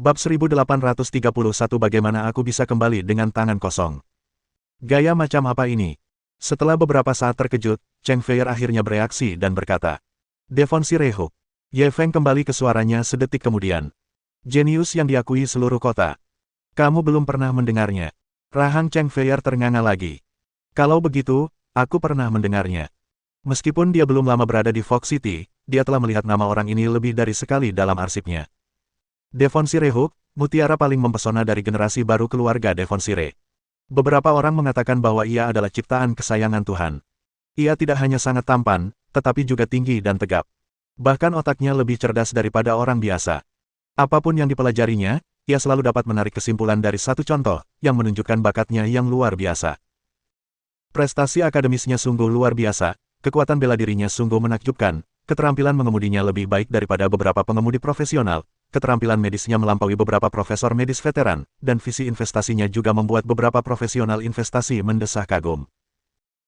Bab 1831 Bagaimana aku bisa kembali dengan tangan kosong? Gaya macam apa ini? Setelah beberapa saat terkejut, Cheng Feier akhirnya bereaksi dan berkata, Devon Shirehuk. Ye Feng kembali ke suaranya sedetik kemudian. Jenius yang diakui seluruh kota. Kamu belum pernah mendengarnya. Rahang Cheng Feier ternganga lagi. Kalau begitu, aku pernah mendengarnya. Meskipun dia belum lama berada di Fox City, dia telah melihat nama orang ini lebih dari sekali dalam arsipnya. Devon Shirehuk, mutiara paling mempesona dari generasi baru keluarga Devon Shire. Beberapa orang mengatakan bahwa ia adalah ciptaan kesayangan Tuhan. Ia tidak hanya sangat tampan, tetapi juga tinggi dan tegap. Bahkan otaknya lebih cerdas daripada orang biasa. Apapun yang dipelajarinya, ia selalu dapat menarik kesimpulan dari satu contoh, yang menunjukkan bakatnya yang luar biasa. Prestasi akademisnya sungguh luar biasa, kekuatan bela dirinya sungguh menakjubkan, keterampilan mengemudinya lebih baik daripada beberapa pengemudi profesional, keterampilan medisnya melampaui beberapa profesor medis veteran, dan visi investasinya juga membuat beberapa profesional investasi mendesah kagum.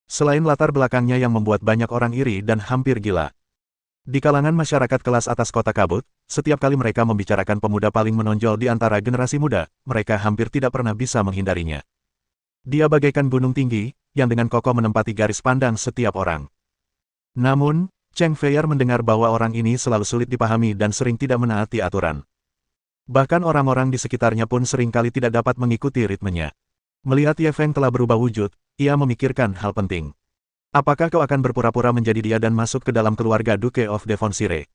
Selain latar belakangnya yang membuat banyak orang iri dan hampir gila. Di kalangan masyarakat kelas atas kota kabut, setiap kali mereka membicarakan pemuda paling menonjol di antara generasi muda, mereka hampir tidak pernah bisa menghindarinya. Dia bagaikan gunung tinggi, yang dengan kokoh menempati garis pandang setiap orang. Namun, Cheng Feier mendengar bahwa orang ini selalu sulit dipahami dan sering tidak menaati aturan. Bahkan orang-orang di sekitarnya pun seringkali tidak dapat mengikuti ritmenya. Melihat Ye Feng telah berubah wujud, ia memikirkan hal penting. Apakah kau akan berpura-pura menjadi dia dan masuk ke dalam keluarga Duke of Devon Shire?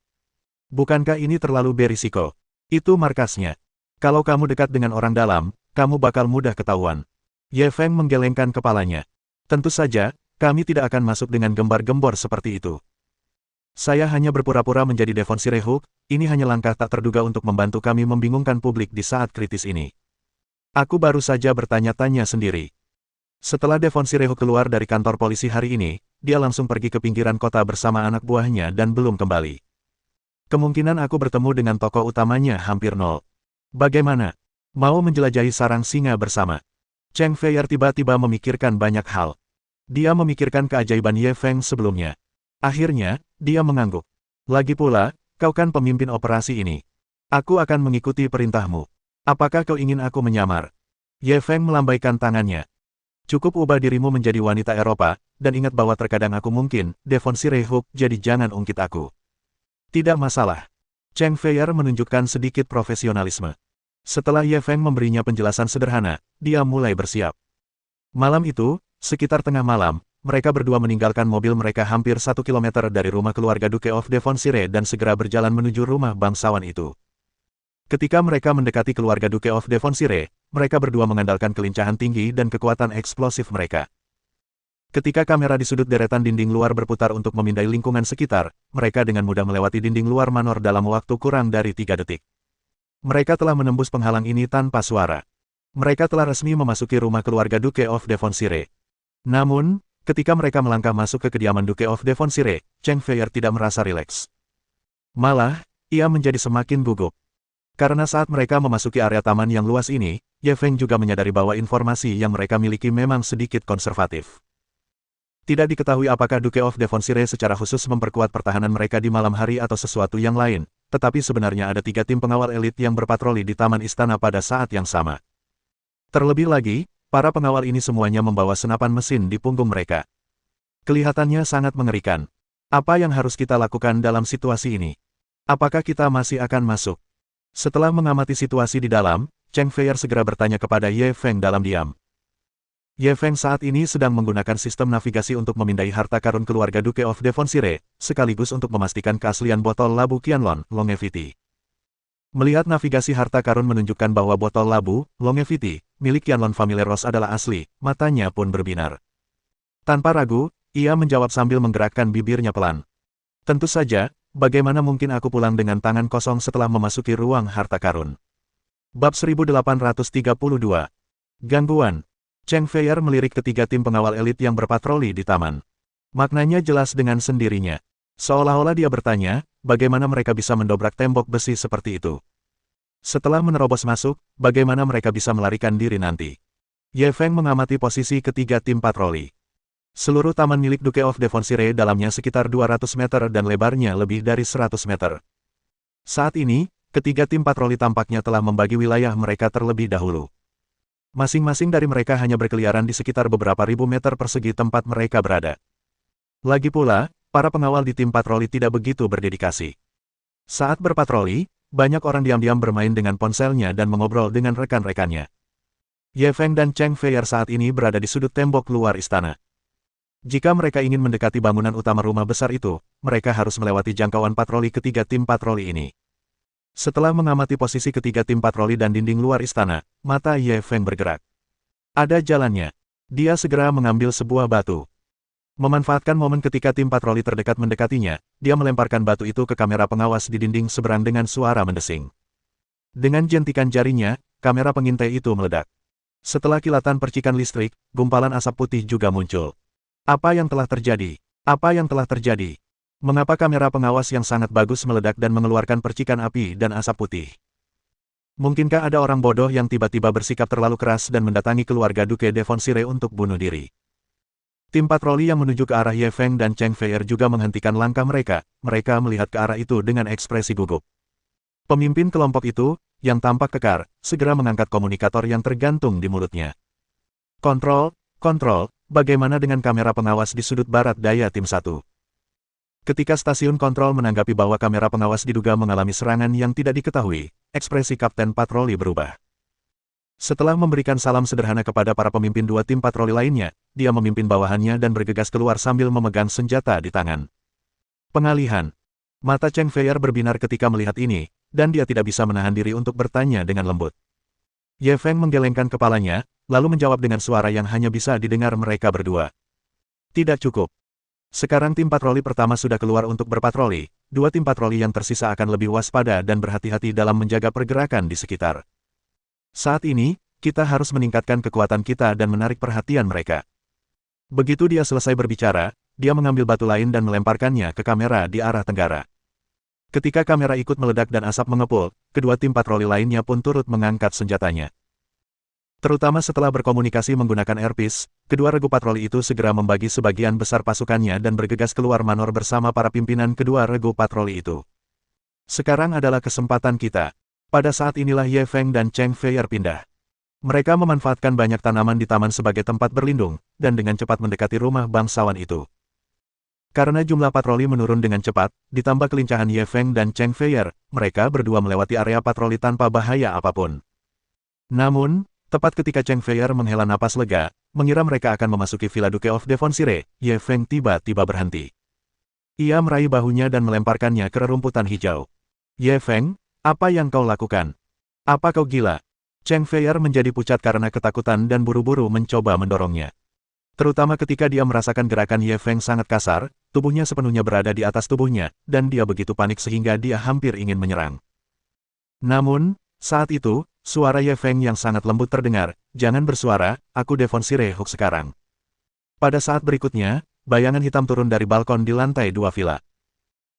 Bukankah ini terlalu berisiko? Itu markasnya. Kalau kamu dekat dengan orang dalam, kamu bakal mudah ketahuan. Ye Feng menggelengkan kepalanya. Tentu saja, kami tidak akan masuk dengan gembar-gembor seperti itu. Saya hanya berpura-pura menjadi Devon Shirehuk, ini hanya langkah tak terduga untuk membantu kami membingungkan publik di saat kritis ini. Aku baru saja bertanya-tanya sendiri. Setelah Devon Shirehuk keluar dari kantor polisi hari ini, dia langsung pergi ke pinggiran kota bersama anak buahnya dan belum kembali. Kemungkinan aku bertemu dengan tokoh utamanya hampir nol. Bagaimana? Mau menjelajahi sarang singa bersama? Cheng Feier tiba-tiba memikirkan banyak hal. Dia memikirkan keajaiban Ye Feng sebelumnya. Akhirnya, dia mengangguk. Lagi pula, kau kan pemimpin operasi ini. Aku akan mengikuti perintahmu. Apakah kau ingin aku menyamar? Ye Feng melambaikan tangannya. Cukup ubah dirimu menjadi wanita Eropa, dan ingat bahwa terkadang aku mungkin, Devon Shirehuk, jadi jangan ungkit aku. Tidak masalah. Cheng Feier menunjukkan sedikit profesionalisme. Setelah Ye Feng memberinya penjelasan sederhana, dia mulai bersiap. Malam itu, sekitar tengah malam, mereka berdua meninggalkan mobil mereka hampir 1 kilometer dari rumah keluarga Duke of Devon Shire dan segera berjalan menuju rumah bangsawan itu. Ketika mereka mendekati keluarga Duke of Devon Shire, mereka berdua mengandalkan kelincahan tinggi dan kekuatan eksplosif mereka. Ketika kamera di sudut deretan dinding luar berputar untuk memindai lingkungan sekitar, mereka dengan mudah melewati dinding luar manor dalam waktu kurang dari 3 detik. Mereka telah menembus penghalang ini tanpa suara. Mereka telah resmi memasuki rumah keluarga Duke of Devon Shire. Namun, ketika mereka melangkah masuk ke kediaman Duke of Devon Shire, Cheng Feier tidak merasa rileks. Malah, ia menjadi semakin gugup. Karena saat mereka memasuki area taman yang luas ini, Ye Feng juga menyadari bahwa informasi yang mereka miliki memang sedikit konservatif. Tidak diketahui apakah Duke of Devon Shire secara khusus memperkuat pertahanan mereka di malam hari atau sesuatu yang lain, tetapi sebenarnya ada 3 tim pengawal elit yang berpatroli di taman istana pada saat yang sama. Terlebih lagi, para pengawal ini semuanya membawa senapan mesin di punggung mereka. Kelihatannya sangat mengerikan. Apa yang harus kita lakukan dalam situasi ini? Apakah kita masih akan masuk? Setelah mengamati situasi di dalam, Cheng Feier segera bertanya kepada Ye Feng dalam diam. Ye Feng saat ini sedang menggunakan sistem navigasi untuk memindai harta karun keluarga Duke of Devon Shire, sekaligus untuk memastikan keaslian botol labu Qianlong, Longevity. Melihat navigasi harta karun menunjukkan bahwa botol labu, Longevity, milik Qianlong Family Rose adalah asli, matanya pun berbinar. Tanpa ragu, ia menjawab sambil menggerakkan bibirnya pelan. Tentu saja, bagaimana mungkin aku pulang dengan tangan kosong setelah memasuki ruang harta karun? Bab 1832. Gangguan. Cheng Feier melirik ketiga tim pengawal elit yang berpatroli di taman. Maknanya jelas dengan sendirinya. Seolah-olah dia bertanya, bagaimana mereka bisa mendobrak tembok besi seperti itu. Setelah menerobos masuk, bagaimana mereka bisa melarikan diri nanti. Ye Feng mengamati posisi ketiga tim patroli. Seluruh taman milik Duke of Devon Shire dalamnya sekitar 200 meter dan lebarnya lebih dari 100 meter. Saat ini, ketiga tim patroli tampaknya telah membagi wilayah mereka terlebih dahulu. Masing-masing dari mereka hanya berkeliaran di sekitar beberapa ribu meter persegi tempat mereka berada. Lagi pula, para pengawal di tim patroli tidak begitu berdedikasi. Saat berpatroli, banyak orang diam-diam bermain dengan ponselnya dan mengobrol dengan rekan-rekannya. Ye Feng dan Cheng Feier saat ini berada di sudut tembok luar istana. Jika mereka ingin mendekati bangunan utama rumah besar itu, mereka harus melewati jangkauan patroli ketiga tim patroli ini. Setelah mengamati posisi ketiga tim patroli dan dinding luar istana, mata Ye Feng bergerak. Ada jalannya. Dia segera mengambil sebuah batu. Memanfaatkan momen ketika tim patroli terdekat mendekatinya, dia melemparkan batu itu ke kamera pengawas di dinding seberang dengan suara mendesing. Dengan jentikan jarinya, kamera pengintai itu meledak. Setelah kilatan percikan listrik, gumpalan asap putih juga muncul. Apa yang telah terjadi? Apa yang telah terjadi? Mengapa kamera pengawas yang sangat bagus meledak dan mengeluarkan percikan api dan asap putih? Mungkinkah ada orang bodoh yang tiba-tiba bersikap terlalu keras dan mendatangi keluarga Duke Devonsire untuk bunuh diri? Tim patroli yang menuju ke arah Ye Feng dan Cheng Feier juga menghentikan langkah mereka. Mereka melihat ke arah itu dengan ekspresi gugup. Pemimpin kelompok itu, yang tampak kekar, segera mengangkat komunikator yang tergantung di mulutnya. Kontrol, bagaimana dengan kamera pengawas di sudut barat daya tim 1? Ketika stasiun kontrol menanggapi bahwa kamera pengawas diduga mengalami serangan yang tidak diketahui, ekspresi Kapten Patroli berubah. Setelah memberikan salam sederhana kepada para pemimpin dua tim patroli lainnya, dia memimpin bawahannya dan bergegas keluar sambil memegang senjata di tangan. Pengalihan. Mata Cheng Feier berbinar ketika melihat ini, dan dia tidak bisa menahan diri untuk bertanya dengan lembut. Ye Feng menggelengkan kepalanya, lalu menjawab dengan suara yang hanya bisa didengar mereka berdua. Tidak cukup. Sekarang tim patroli pertama sudah keluar untuk berpatroli, dua tim patroli yang tersisa akan lebih waspada dan berhati-hati dalam menjaga pergerakan di sekitar. Saat ini, kita harus meningkatkan kekuatan kita dan menarik perhatian mereka. Begitu dia selesai berbicara, dia mengambil batu lain dan melemparkannya ke kamera di arah tenggara. Ketika kamera ikut meledak dan asap mengepul, kedua tim patroli lainnya pun turut mengangkat senjatanya. Terutama setelah berkomunikasi menggunakan airpiece, kedua regu patroli itu segera membagi sebagian besar pasukannya dan bergegas keluar manor bersama para pimpinan kedua regu patroli itu. Sekarang adalah kesempatan kita. Pada saat inilah Ye Feng dan Cheng Feier pindah. Mereka memanfaatkan banyak tanaman di taman sebagai tempat berlindung, dan dengan cepat mendekati rumah bangsawan itu. Karena jumlah patroli menurun dengan cepat, ditambah kelincahan Ye Feng dan Cheng Feier, mereka berdua melewati area patroli tanpa bahaya apapun. Namun, tepat ketika Cheng Feier menghela napas lega, mengira mereka akan memasuki Villa Duke of Devonsire, Ye Feng tiba-tiba berhenti. Ia meraih bahunya dan melemparkannya ke rerumputan hijau. Ye Feng, apa yang kau lakukan? Apa kau gila? Cheng Feier menjadi pucat karena ketakutan dan buru-buru mencoba mendorongnya. Terutama ketika dia merasakan gerakan Ye Feng sangat kasar, tubuhnya sepenuhnya berada di atas tubuhnya, dan dia begitu panik sehingga dia hampir ingin menyerang. Namun, saat itu, suara Ye Feng yang sangat lembut terdengar, jangan bersuara, aku Devonsire Hook sekarang. Pada saat berikutnya, bayangan hitam turun dari balkon di lantai 2 villa.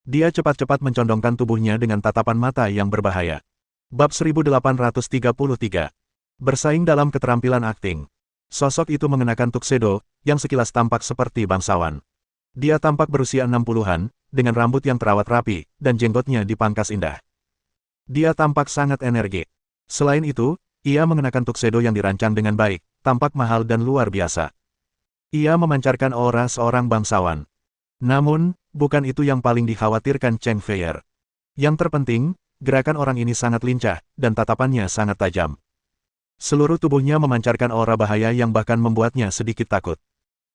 Dia cepat-cepat mencondongkan tubuhnya dengan tatapan mata yang berbahaya. Bab 1833. Bersaing dalam keterampilan akting. Sosok itu mengenakan tuxedo, yang sekilas tampak seperti bangsawan. Dia tampak berusia 60-an, dengan rambut yang terawat rapi, dan jenggotnya dipangkas indah. Dia tampak sangat energik. Selain itu, ia mengenakan tuxedo yang dirancang dengan baik, tampak mahal dan luar biasa. Ia memancarkan aura seorang bangsawan. Namun, bukan itu yang paling dikhawatirkan Cheng Feier. Yang terpenting, gerakan orang ini sangat lincah, dan tatapannya sangat tajam. Seluruh tubuhnya memancarkan aura bahaya yang bahkan membuatnya sedikit takut.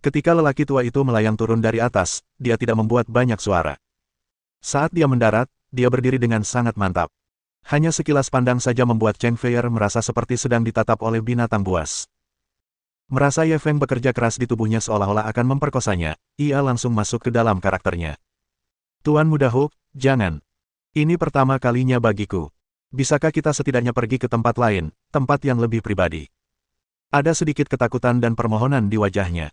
Ketika lelaki tua itu melayang turun dari atas, dia tidak membuat banyak suara. Saat dia mendarat, dia berdiri dengan sangat mantap. Hanya sekilas pandang saja membuat Cheng Feier merasa seperti sedang ditatap oleh binatang buas. Merasa Ye Feng bekerja keras di tubuhnya seolah-olah akan memperkosanya, ia langsung masuk ke dalam karakternya. Tuan Muda Hook, jangan. Ini pertama kalinya bagiku. Bisakah kita setidaknya pergi ke tempat lain, tempat yang lebih pribadi? Ada sedikit ketakutan dan permohonan di wajahnya.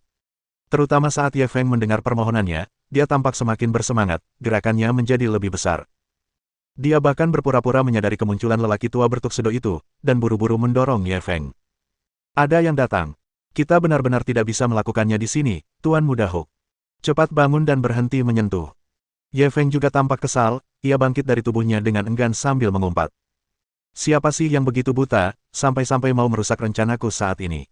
Terutama saat Ye Feng mendengar permohonannya, dia tampak semakin bersemangat, gerakannya menjadi lebih besar. Dia bahkan berpura-pura menyadari kemunculan lelaki tua bertuxedo itu, dan buru-buru mendorong Ye Feng. Ada yang datang. Kita benar-benar tidak bisa melakukannya di sini, Tuan Muda Hook. Cepat bangun dan berhenti menyentuh. Ye Feng juga tampak kesal, ia bangkit dari tubuhnya dengan enggan sambil mengumpat. Siapa sih yang begitu buta, sampai-sampai mau merusak rencanaku saat ini?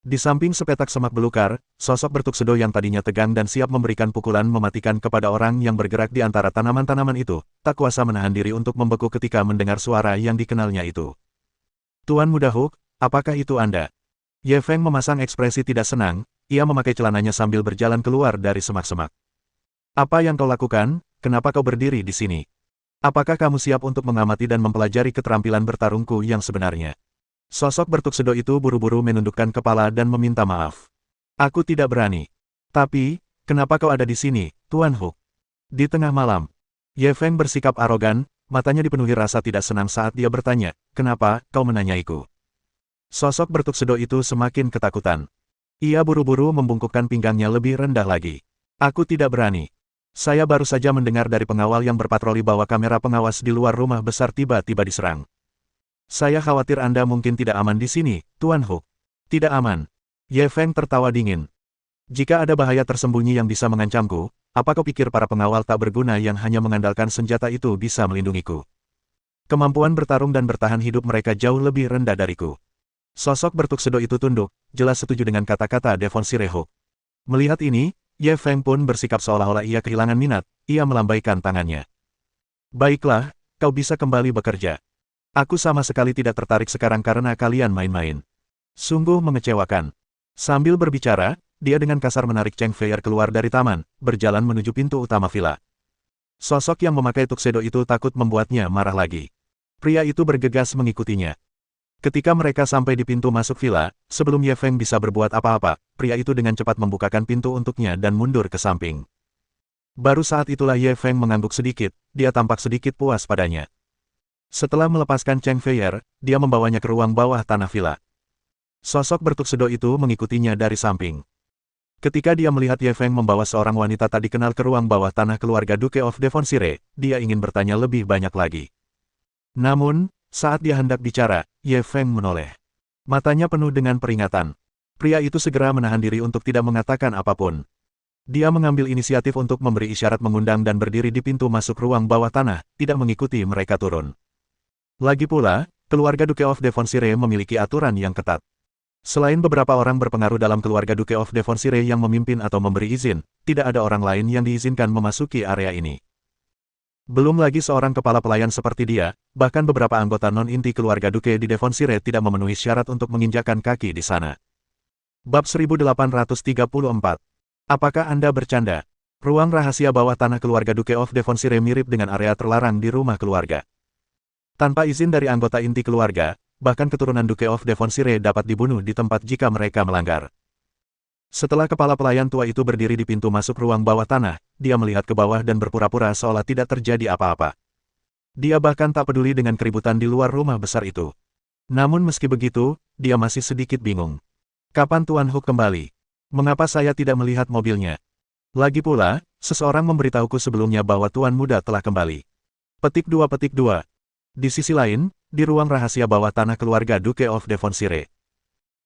Di samping sepetak semak belukar, sosok bertuksedo yang tadinya tegang dan siap memberikan pukulan mematikan kepada orang yang bergerak di antara tanaman-tanaman itu, tak kuasa menahan diri untuk membeku ketika mendengar suara yang dikenalnya itu. Tuan Muda Hook, apakah itu Anda? Ye Feng memasang ekspresi tidak senang, ia memakai celananya sambil berjalan keluar dari semak-semak. Apa yang kau lakukan? Kenapa kau berdiri di sini? Apakah kamu siap untuk mengamati dan mempelajari keterampilan bertarungku yang sebenarnya? Sosok bertuksedo itu buru-buru menundukkan kepala dan meminta maaf. Aku tidak berani. Tapi, kenapa kau ada di sini, Tuan Hook? Di tengah malam, Ye Feng bersikap arogan, matanya dipenuhi rasa tidak senang saat dia bertanya, kenapa kau menanyaiku? Sosok bertuksedo itu semakin ketakutan. Ia buru-buru membungkukkan pinggangnya lebih rendah lagi. Aku tidak berani. Saya baru saja mendengar dari pengawal yang berpatroli bahwa kamera pengawas di luar rumah besar tiba-tiba diserang. Saya khawatir Anda mungkin tidak aman di sini, Tuan Hook. Tidak aman. Ye Feng tertawa dingin. Jika ada bahaya tersembunyi yang bisa mengancamku, apa kau pikir para pengawal tak berguna yang hanya mengandalkan senjata itu bisa melindungiku? Kemampuan bertarung dan bertahan hidup mereka jauh lebih rendah dariku. Sosok bertuksedo itu tunduk, jelas setuju dengan kata-kata Devonsire Hook. Melihat ini, Ye Feng pun bersikap seolah-olah ia kehilangan minat, ia melambaikan tangannya. Baiklah, kau bisa kembali bekerja. Aku sama sekali tidak tertarik sekarang karena kalian main-main. Sungguh mengecewakan. Sambil berbicara, dia dengan kasar menarik Cheng Feier keluar dari taman, berjalan menuju pintu utama villa. Sosok yang memakai tuxedo itu takut membuatnya marah lagi. Pria itu bergegas mengikutinya. Ketika mereka sampai di pintu masuk villa, sebelum Ye Feng bisa berbuat apa-apa, pria itu dengan cepat membukakan pintu untuknya dan mundur ke samping. Baru saat itulah Ye Feng mengangguk sedikit, dia tampak sedikit puas padanya. Setelah melepaskan Cheng Feier, dia membawanya ke ruang bawah tanah villa. Sosok bertuxedo itu mengikutinya dari samping. Ketika dia melihat Ye Feng membawa seorang wanita tak dikenal ke ruang bawah tanah keluarga Duke of Devonsire, dia ingin bertanya lebih banyak lagi. Namun, saat dia hendak bicara, Ye Feng menoleh. Matanya penuh dengan peringatan. Pria itu segera menahan diri untuk tidak mengatakan apapun. Dia mengambil inisiatif untuk memberi isyarat mengundang dan berdiri di pintu masuk ruang bawah tanah, tidak mengikuti mereka turun. Lagi pula, keluarga Duke of Devonsire memiliki aturan yang ketat. Selain beberapa orang berpengaruh dalam keluarga Duke of Devonsire yang memimpin atau memberi izin, tidak ada orang lain yang diizinkan memasuki area ini. Belum lagi seorang kepala pelayan seperti dia, bahkan beberapa anggota non-inti keluarga Duke di Devonsire tidak memenuhi syarat untuk menginjakan kaki di sana. Bab 1834. Apakah Anda bercanda? Ruang rahasia bawah tanah keluarga Duke of Devonsire mirip dengan area terlarang di rumah keluarga. Tanpa izin dari anggota inti keluarga, bahkan keturunan Duke of Devonsire dapat dibunuh di tempat jika mereka melanggar. Setelah kepala pelayan tua itu berdiri di pintu masuk ruang bawah tanah, dia melihat ke bawah dan berpura-pura seolah tidak terjadi apa-apa. Dia bahkan tak peduli dengan keributan di luar rumah besar itu. Namun meski begitu, dia masih sedikit bingung. Kapan Tuan Hook kembali? Mengapa saya tidak melihat mobilnya? Lagi pula, seseorang memberitahuku sebelumnya bahwa Tuan Muda telah kembali. Petik 2. Di sisi lain, di ruang rahasia bawah tanah keluarga Duke of Devonsire.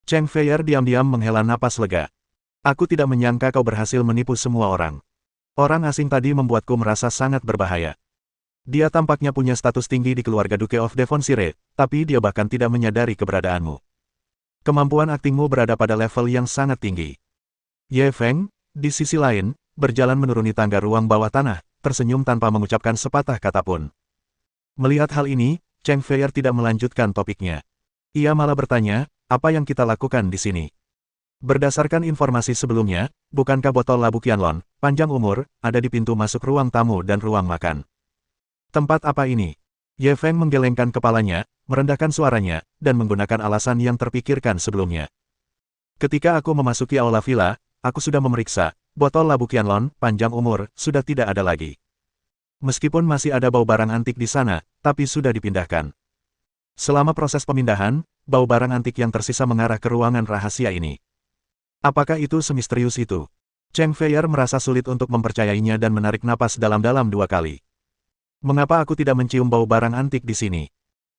Cheng Feier diam-diam menghela napas lega. Aku tidak menyangka kau berhasil menipu semua orang. Orang asing tadi membuatku merasa sangat berbahaya. Dia tampaknya punya status tinggi di keluarga Duke of Devonsire, tapi dia bahkan tidak menyadari keberadaanmu. Kemampuan aktingmu berada pada level yang sangat tinggi. Ye Feng, di sisi lain, berjalan menuruni tangga ruang bawah tanah, tersenyum tanpa mengucapkan sepatah kata pun. Melihat hal ini, Cheng Feier tidak melanjutkan topiknya. Ia malah bertanya, apa yang kita lakukan di sini? Berdasarkan informasi sebelumnya, bukankah botol labu Qianlong, panjang umur, ada di pintu masuk ruang tamu dan ruang makan? Tempat apa ini? Ye Feng menggelengkan kepalanya, merendahkan suaranya, dan menggunakan alasan yang terpikirkan sebelumnya. Ketika aku memasuki aula villa, aku sudah memeriksa, botol labu Qianlong, panjang umur, sudah tidak ada lagi. Meskipun masih ada bau barang antik di sana, tapi sudah dipindahkan. Selama proses pemindahan, bau barang antik yang tersisa mengarah ke ruangan rahasia ini. Apakah itu semisterius itu? Cheng Feier merasa sulit untuk mempercayainya dan menarik napas dalam-dalam 2 kali. Mengapa aku tidak mencium bau barang antik di sini?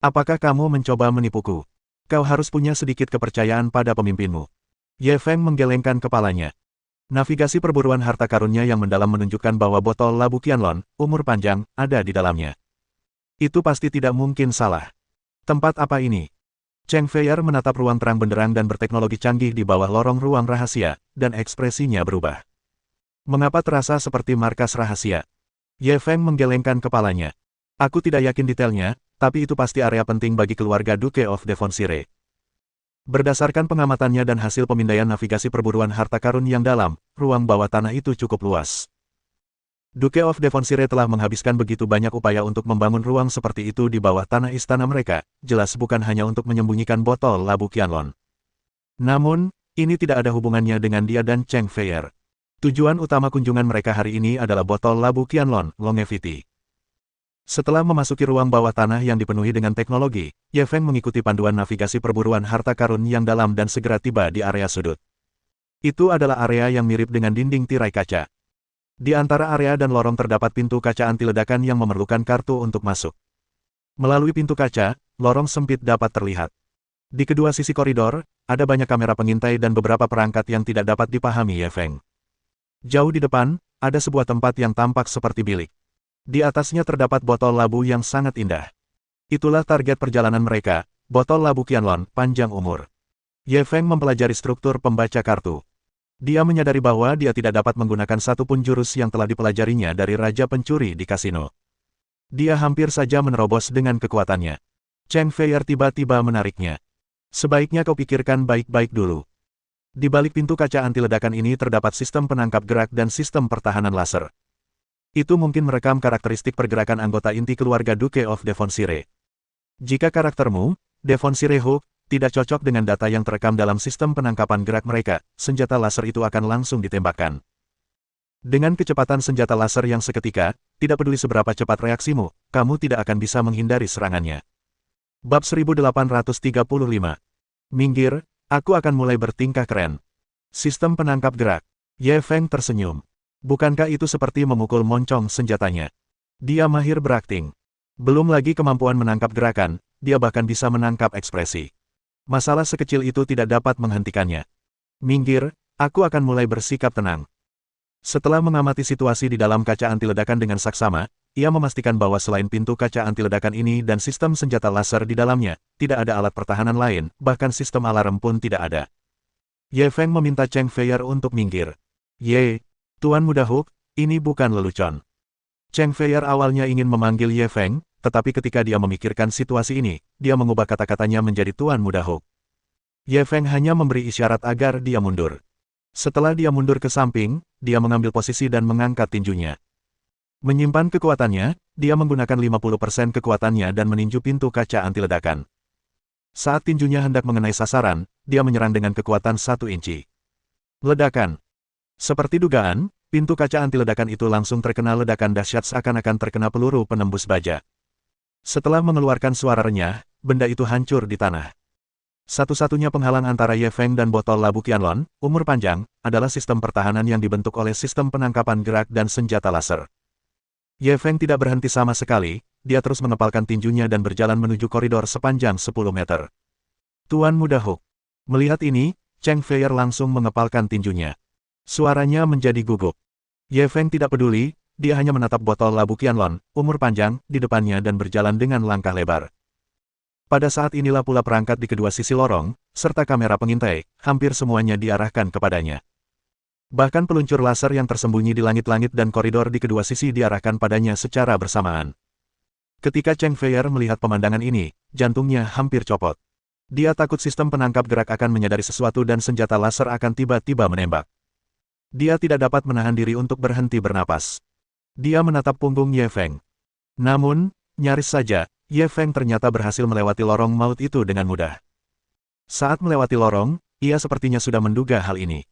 Apakah kamu mencoba menipuku? Kau harus punya sedikit kepercayaan pada pemimpinmu. Ye Feng menggelengkan kepalanya. Navigasi perburuan harta karunnya yang mendalam menunjukkan bahwa botol labu Qianlong, umur panjang, ada di dalamnya. Itu pasti tidak mungkin salah. Tempat apa ini? Cheng Feier menatap ruang terang benderang dan berteknologi canggih di bawah lorong ruang rahasia, dan ekspresinya berubah. Mengapa terasa seperti markas rahasia? Ye Feng menggelengkan kepalanya. Aku tidak yakin detailnya, tapi itu pasti area penting bagi keluarga Duke of Devonshire. Berdasarkan pengamatannya dan hasil pemindaian navigasi perburuan harta karun yang dalam, ruang bawah tanah itu cukup luas. Duke of Devonshire telah menghabiskan begitu banyak upaya untuk membangun ruang seperti itu di bawah tanah istana mereka, jelas bukan hanya untuk menyembunyikan botol labu Qianlong. Namun, ini tidak ada hubungannya dengan dia dan Cheng Feier. Tujuan utama kunjungan mereka hari ini adalah botol labu Qianlong, Longevity. Setelah memasuki ruang bawah tanah yang dipenuhi dengan teknologi, Ye Feng mengikuti panduan navigasi perburuan harta karun yang dalam dan segera tiba di area sudut. Itu adalah area yang mirip dengan dinding tirai kaca. Di antara area dan lorong terdapat pintu kaca anti ledakan yang memerlukan kartu untuk masuk. Melalui pintu kaca, lorong sempit dapat terlihat. Di kedua sisi koridor, ada banyak kamera pengintai dan beberapa perangkat yang tidak dapat dipahami Ye Feng. Jauh di depan, ada sebuah tempat yang tampak seperti bilik. Di atasnya terdapat botol labu yang sangat indah. Itulah target perjalanan mereka, botol labu Qianlong, panjang umur. Ye Feng mempelajari struktur pembaca kartu. Dia menyadari bahwa dia tidak dapat menggunakan satu pun jurus yang telah dipelajarinya dari Raja Pencuri di kasino. Dia hampir saja menerobos dengan kekuatannya. Cheng Feier tiba-tiba menariknya. Sebaiknya kau pikirkan baik-baik dulu. Di balik pintu kaca anti ledakan ini terdapat sistem penangkap gerak dan sistem pertahanan laser. Itu mungkin merekam karakteristik pergerakan anggota inti keluarga Duke of Devonshire. Jika karaktermu, Devonshire Hook, tidak cocok dengan data yang terekam dalam sistem penangkapan gerak mereka, senjata laser itu akan langsung ditembakkan. Dengan kecepatan senjata laser yang seketika, tidak peduli seberapa cepat reaksimu, kamu tidak akan bisa menghindari serangannya. Bab 1835. Minggir, aku akan mulai bertingkah keren. Sistem penangkap gerak. Ye Feng tersenyum. Bukankah itu seperti memukul moncong senjatanya? Dia mahir berakting. Belum lagi kemampuan menangkap gerakan, dia bahkan bisa menangkap ekspresi. Masalah sekecil itu tidak dapat menghentikannya. Minggir, aku akan mulai bersikap tenang. Setelah mengamati situasi di dalam kaca anti ledakan dengan saksama, ia memastikan bahwa selain pintu kaca anti ledakan ini dan sistem senjata laser di dalamnya, tidak ada alat pertahanan lain, bahkan sistem alarm pun tidak ada. Ye Feng meminta Cheng Feier untuk minggir. Ye, Tuan Muda Hook, ini bukan lelucon. Cheng Feier awalnya ingin memanggil Ye Feng, tetapi ketika dia memikirkan situasi ini, dia mengubah kata-katanya menjadi Tuan Muda Hook. Ye Feng hanya memberi isyarat agar dia mundur. Setelah dia mundur ke samping, dia mengambil posisi dan mengangkat tinjunya. Menyimpan kekuatannya, dia menggunakan 50% kekuatannya dan meninju pintu kaca anti ledakan. Saat tinjunya hendak mengenai sasaran, dia menyerang dengan kekuatan 1 inci. Ledakan. Seperti dugaan, pintu kaca anti ledakan itu langsung terkena ledakan dahsyat seakan-akan terkena peluru penembus baja. Setelah mengeluarkan suara renyah, benda itu hancur di tanah. Satu-satunya penghalang antara Ye Feng dan botol labu Qianlong, umur panjang, adalah sistem pertahanan yang dibentuk oleh sistem penangkapan gerak dan senjata laser. Ye Feng tidak berhenti sama sekali, dia terus mengepalkan tinjunya dan berjalan menuju koridor sepanjang 10 meter. Tuan Muda Hook. Melihat ini, Cheng Feier langsung mengepalkan tinjunya. Suaranya menjadi gugup. Ye Feng tidak peduli, dia hanya menatap botol labu Qianlong, umur panjang, di depannya dan berjalan dengan langkah lebar. Pada saat inilah pula perangkat di kedua sisi lorong, serta kamera pengintai, hampir semuanya diarahkan kepadanya. Bahkan peluncur laser yang tersembunyi di langit-langit dan koridor di kedua sisi diarahkan padanya secara bersamaan. Ketika Cheng Feier melihat pemandangan ini, jantungnya hampir copot. Dia takut sistem penangkap gerak akan menyadari sesuatu dan senjata laser akan tiba-tiba menembak. Dia tidak dapat menahan diri untuk berhenti bernapas. Dia menatap punggung Ye Feng. Namun, nyaris saja, Ye Feng ternyata berhasil melewati lorong maut itu dengan mudah. Saat melewati lorong, ia sepertinya sudah menduga hal ini.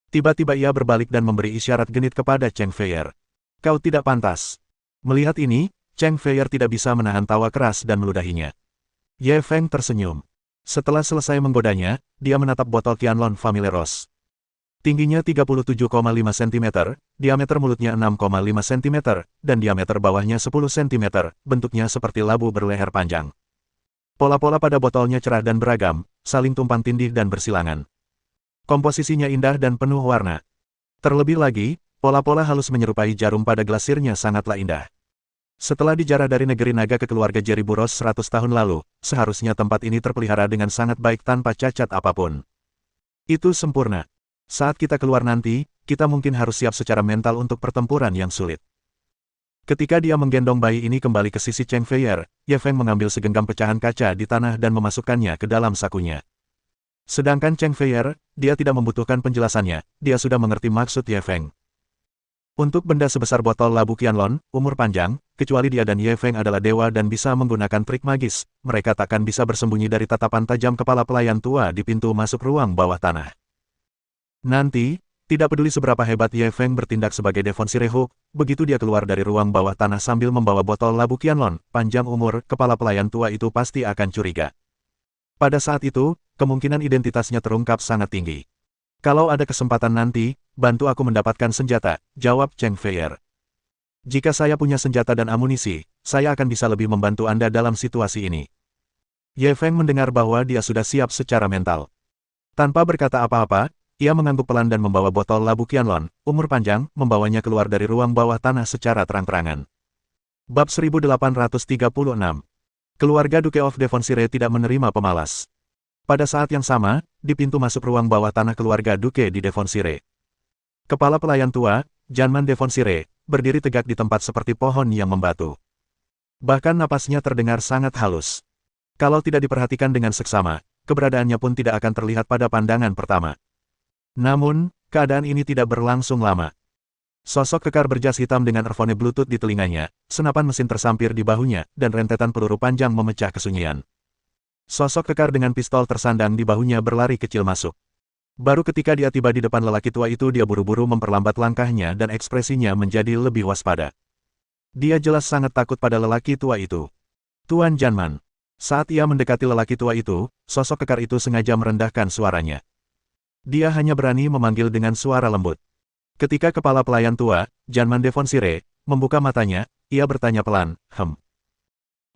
Tiba-tiba ia berbalik dan memberi isyarat genit kepada Cheng Feier. Kau tidak pantas. Melihat ini, Cheng Feier tidak bisa menahan tawa keras dan meludahinya. Ye Feng tersenyum. Setelah selesai menggodanya, dia menatap botol Qianlong Family Rose. Tingginya 37,5 cm, diameter mulutnya 6,5 cm, dan diameter bawahnya 10 cm, bentuknya seperti labu berleher panjang. Pola-pola pada botolnya cerah dan beragam, saling tumpang tindih dan bersilangan. Komposisinya indah dan penuh warna. Terlebih lagi, pola-pola halus menyerupai jarum pada glasirnya sangatlah indah. Setelah dijarah dari negeri naga ke keluarga Jeriburos 100 tahun lalu, seharusnya tempat ini terpelihara dengan sangat baik tanpa cacat apapun. Itu sempurna. Saat kita keluar nanti, kita mungkin harus siap secara mental untuk pertempuran yang sulit. Ketika dia menggendong bayi ini kembali ke sisi Cheng Feier, Ye Feng mengambil segenggam pecahan kaca di tanah dan memasukkannya ke dalam sakunya. Sedangkan Cheng Feier, dia tidak membutuhkan penjelasannya, dia sudah mengerti maksud Ye Feng. Untuk benda sebesar botol labu Qianlong, umur panjang, kecuali dia dan Ye Feng adalah dewa dan bisa menggunakan trik magis, mereka takkan bisa bersembunyi dari tatapan tajam kepala pelayan tua di pintu masuk ruang bawah tanah. Nanti, tidak peduli seberapa hebat Ye Feng bertindak sebagai Devon Sirehuk, begitu dia keluar dari ruang bawah tanah sambil membawa botol labu Qianlong, panjang umur, kepala pelayan tua itu pasti akan curiga. Pada saat itu, kemungkinan identitasnya terungkap sangat tinggi. Kalau ada kesempatan nanti, bantu aku mendapatkan senjata, jawab Cheng Feier. Jika saya punya senjata dan amunisi, saya akan bisa lebih membantu Anda dalam situasi ini. Ye Feng mendengar bahwa dia sudah siap secara mental. Tanpa berkata apa-apa, ia mengangguk pelan dan membawa botol labu Qianlong, umur panjang, membawanya keluar dari ruang bawah tanah secara terang-terangan. Bab 1836. Keluarga Duke of Devonshire tidak menerima pemalas. Pada saat yang sama, di pintu masuk ruang bawah tanah keluarga Duke di Devonshire. Kepala pelayan tua, Janman Devonshire, berdiri tegak di tempat seperti pohon yang membatu. Bahkan napasnya terdengar sangat halus. Kalau tidak diperhatikan dengan seksama, keberadaannya pun tidak akan terlihat pada pandangan pertama. Namun, keadaan ini tidak berlangsung lama. Sosok kekar berjas hitam dengan earphone Bluetooth di telinganya, senapan mesin tersampir di bahunya, dan rentetan peluru panjang memecah kesunyian. Sosok kekar dengan pistol tersandang di bahunya berlari kecil masuk. Baru ketika dia tiba di depan lelaki tua itu dia buru-buru memperlambat langkahnya dan ekspresinya menjadi lebih waspada. Dia jelas sangat takut pada lelaki tua itu. Tuan Janman. Saat ia mendekati lelaki tua itu, sosok kekar itu sengaja merendahkan suaranya. Dia hanya berani memanggil dengan suara lembut. Ketika kepala pelayan tua, Janman Devonshire, membuka matanya, ia bertanya pelan,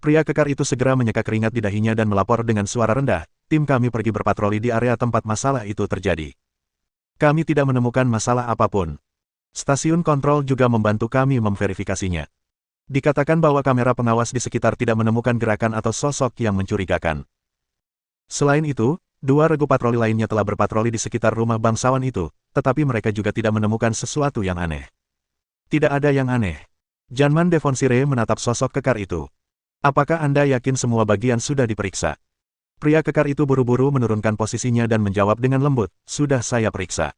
Pria kekar itu segera menyeka keringat di dahinya dan melapor dengan suara rendah, tim kami pergi berpatroli di area tempat masalah itu terjadi. Kami tidak menemukan masalah apapun. Stasiun kontrol juga membantu kami memverifikasinya. Dikatakan bahwa kamera pengawas di sekitar tidak menemukan gerakan atau sosok yang mencurigakan. Selain itu, dua regu patroli lainnya telah berpatroli di sekitar rumah bangsawan itu, tetapi mereka juga tidak menemukan sesuatu yang aneh. Tidak ada yang aneh. Janman Devonshire menatap sosok kekar itu. Apakah Anda yakin semua bagian sudah diperiksa? Pria kekar itu buru-buru menurunkan posisinya dan menjawab dengan lembut, sudah saya periksa.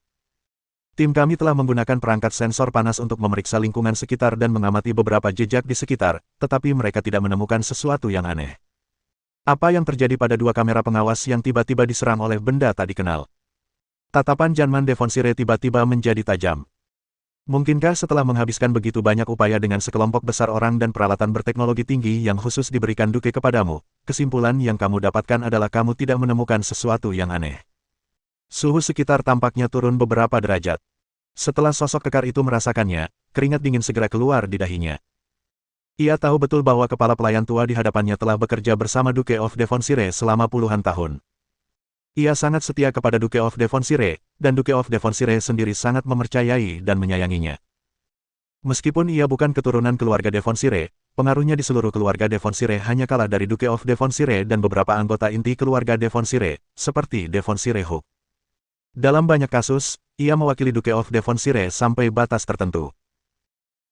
Tim kami telah menggunakan perangkat sensor panas untuk memeriksa lingkungan sekitar dan mengamati beberapa jejak di sekitar, tetapi mereka tidak menemukan sesuatu yang aneh. Apa yang terjadi pada dua kamera pengawas yang tiba-tiba diserang oleh benda tak dikenal? Tatapan Janman Devonshire tiba-tiba menjadi tajam. Mungkinkah setelah menghabiskan begitu banyak upaya dengan sekelompok besar orang dan peralatan berteknologi tinggi yang khusus diberikan Duke kepadamu, kesimpulan yang kamu dapatkan adalah kamu tidak menemukan sesuatu yang aneh? Suhu sekitar tampaknya turun beberapa derajat. Setelah sosok kekar itu merasakannya, keringat dingin segera keluar di dahinya. Ia tahu betul bahwa kepala pelayan tua di hadapannya telah bekerja bersama Duke of Devonshire selama puluhan tahun. Ia sangat setia kepada Duke of Devonshire, dan Duke of Devonshire sendiri sangat mempercayai dan menyayanginya. Meskipun ia bukan keturunan keluarga Devonshire, pengaruhnya di seluruh keluarga Devonshire hanya kalah dari Duke of Devonshire dan beberapa anggota inti keluarga Devonshire, seperti Devonshire Hook. Dalam banyak kasus, ia mewakili Duke of Devonshire sampai batas tertentu.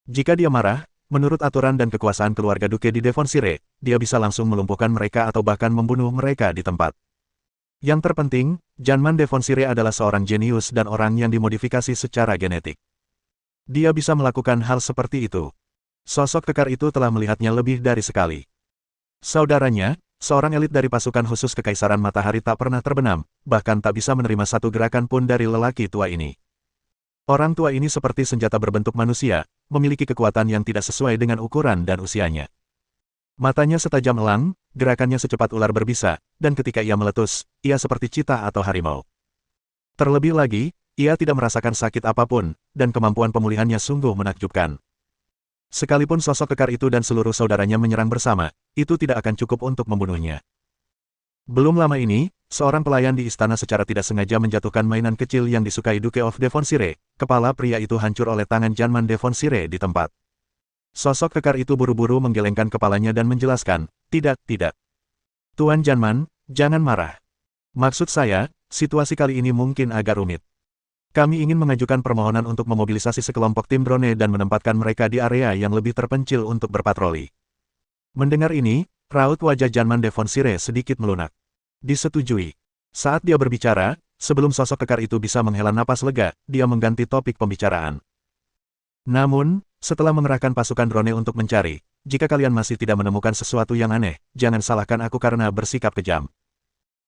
Jika dia marah, menurut aturan dan kekuasaan keluarga Duke di Devonshire, dia bisa langsung melumpuhkan mereka atau bahkan membunuh mereka di tempat. Yang terpenting, Janman Devonshire adalah seorang jenius dan orang yang dimodifikasi secara genetik. Dia bisa melakukan hal seperti itu. Sosok kekar itu telah melihatnya lebih dari sekali. Saudaranya, seorang elit dari pasukan khusus Kekaisaran Matahari tak pernah terbenam, bahkan tak bisa menerima satu gerakan pun dari lelaki tua ini. Orang tua ini seperti senjata berbentuk manusia, memiliki kekuatan yang tidak sesuai dengan ukuran dan usianya. Matanya setajam elang, gerakannya secepat ular berbisa, dan ketika ia meletus, ia seperti cheetah atau harimau. Terlebih lagi, ia tidak merasakan sakit apapun, dan kemampuan pemulihannya sungguh menakjubkan. Sekalipun sosok kekar itu dan seluruh saudaranya menyerang bersama, itu tidak akan cukup untuk membunuhnya. Belum lama ini, seorang pelayan di istana secara tidak sengaja menjatuhkan mainan kecil yang disukai Duke of Devonshire. Kepala pria itu hancur oleh tangan Janman Devonshire di tempat. Sosok kekar itu buru-buru menggelengkan kepalanya dan menjelaskan, tidak, tidak. Tuan Janman, jangan marah. Maksud saya, situasi kali ini mungkin agak rumit. Kami ingin mengajukan permohonan untuk memobilisasi sekelompok tim drone dan menempatkan mereka di area yang lebih terpencil untuk berpatroli. Mendengar ini, raut wajah Janman Devonshire sedikit melunak. Disetujui. Saat dia berbicara, sebelum sosok kekar itu bisa menghela napas lega, dia mengganti topik pembicaraan. Namun, setelah mengerahkan pasukan drone untuk mencari, jika kalian masih tidak menemukan sesuatu yang aneh, jangan salahkan aku karena bersikap kejam.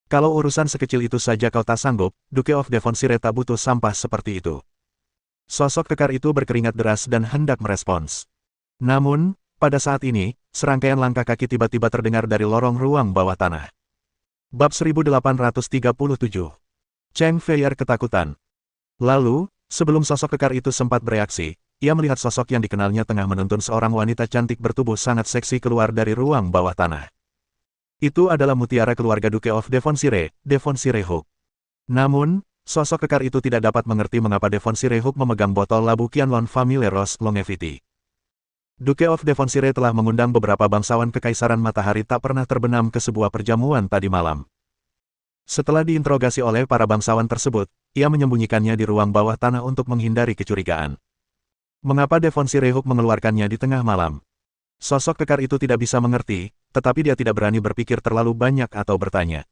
Kalau urusan sekecil itu saja kau tak sanggup, Duke of Devonshire tak butuh sampah seperti itu. Sosok kekar itu berkeringat deras dan hendak merespons. Namun, pada saat ini, serangkaian langkah kaki tiba-tiba terdengar dari lorong ruang bawah tanah. Bab 1837. Cheng Feier ketakutan. Lalu, sebelum sosok kekar itu sempat bereaksi, ia melihat sosok yang dikenalnya tengah menuntun seorang wanita cantik bertubuh sangat seksi keluar dari ruang bawah tanah. Itu adalah mutiara keluarga Duke of Devonshire, Devonshire Hook. Namun, sosok kekar itu tidak dapat mengerti mengapa Devonshire Hook memegang botol labu Qianlong Family Rose Longevity. Duke of Devonshire telah mengundang beberapa bangsawan kekaisaran matahari tak pernah terbenam ke sebuah perjamuan tadi malam. Setelah diinterogasi oleh para bangsawan tersebut, ia menyembunyikannya di ruang bawah tanah untuk menghindari kecurigaan. Mengapa Devonshire Hook mengeluarkannya di tengah malam? Sosok kekar itu tidak bisa mengerti, tetapi dia tidak berani berpikir terlalu banyak atau bertanya.